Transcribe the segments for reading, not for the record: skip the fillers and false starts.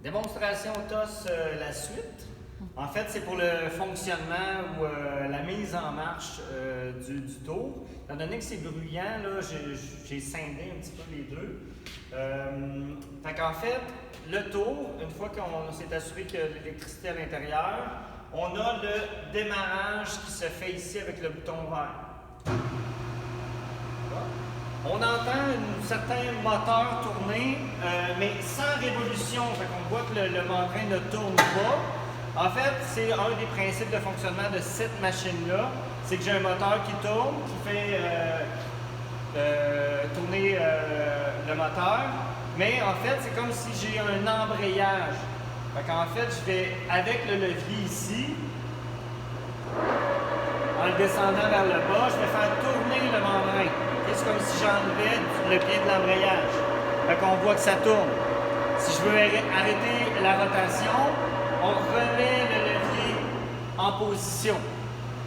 Démonstration TOS, la suite. En fait, c'est pour le fonctionnement ou la mise en marche du tour. Étant donné que c'est bruyant, là, j'ai scindé un petit peu les deux. Fait qu'en fait, le tour, une fois qu'on s'est assuré qu'il y a de l'électricité à l'intérieur, on a le démarrage qui se fait ici avec le bouton vert. On entend un certain moteur tourner, mais sans révolution. Fait qu'on voit que le membrane ne tourne pas. En fait, c'est un des principes de fonctionnement de cette machine-là. C'est que j'ai un moteur qui tourne, qui fait tourner le moteur. Mais en fait, c'est comme si j'ai un embrayage. Fait qu'en fait, je vais, avec le levier ici, en le descendant vers le bas, je vais faire tourner le membrane. C'est comme si j'enlevais le pied de l'embrayage. Fait qu'on voit que ça tourne. Si je veux arrêter la rotation, on remet le levier en position.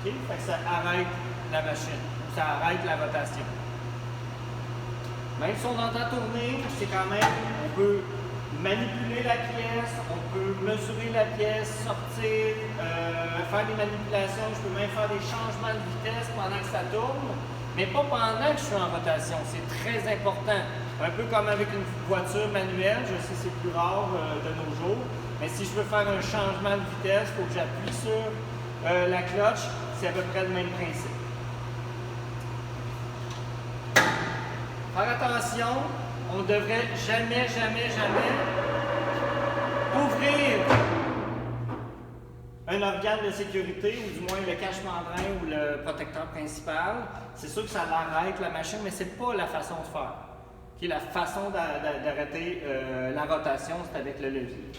Okay? Fait que ça arrête la machine. Ça arrête la rotation. Même si on entend tourner, c'est quand même, on peut manipuler la pièce, on peut mesurer la pièce, sortir, faire des manipulations. Je peux même faire des changements de vitesse pendant que ça tourne. Mais pas pendant que je suis en rotation, c'est très important. Un peu comme avec une voiture manuelle, je sais que c'est plus rare de nos jours, mais si je veux faire un changement de vitesse, il faut que j'appuie sur la cloche, c'est à peu près le même principe. Faire attention, on ne devrait jamais ouvrir un organe de sécurité, ou du moins le cache-membrin ou le protecteur principal. C'est sûr que ça l'arrête la machine, mais ce n'est pas la façon de faire. Okay, la façon d'arrêter la rotation, c'est avec le levier.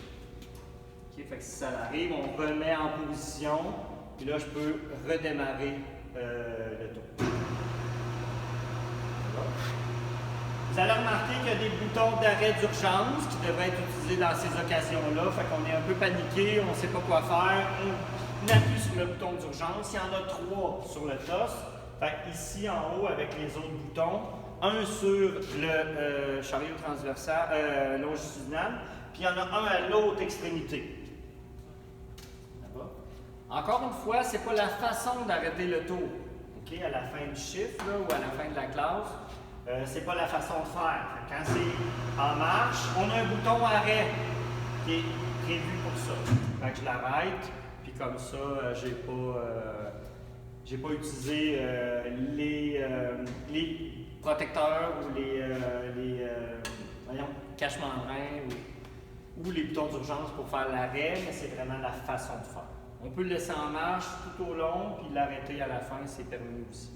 Okay, fait que si ça arrive, on remet en position, puis là, je peux redémarrer le tour. Vous allez remarquer qu'il y a des boutons d'arrêt d'urgence qui devraient être utilisés dans ces occasions-là. Fait qu'on est un peu paniqué, on ne sait pas quoi faire. On appuie sur le bouton d'urgence. Il y en a 3 sur le TOS. Fait ici en haut avec les autres boutons. Un sur le chariot transversal, longitudinal, puis il y en a un à l'autre extrémité. Encore une fois, ce n'est pas la façon d'arrêter le tour. Okay? À la fin du chiffre là, ou à la fin de la classe. C'est pas la façon de faire. Quand c'est en marche, on a un bouton arrêt qui est prévu pour ça. Fait que je l'arrête, puis comme ça, j'ai pas utilisé les protecteurs ou les cache-membrins ou les boutons d'urgence pour faire l'arrêt, mais c'est vraiment la façon de faire. On peut le laisser en marche tout au long, puis l'arrêter à la fin, c'est permis aussi.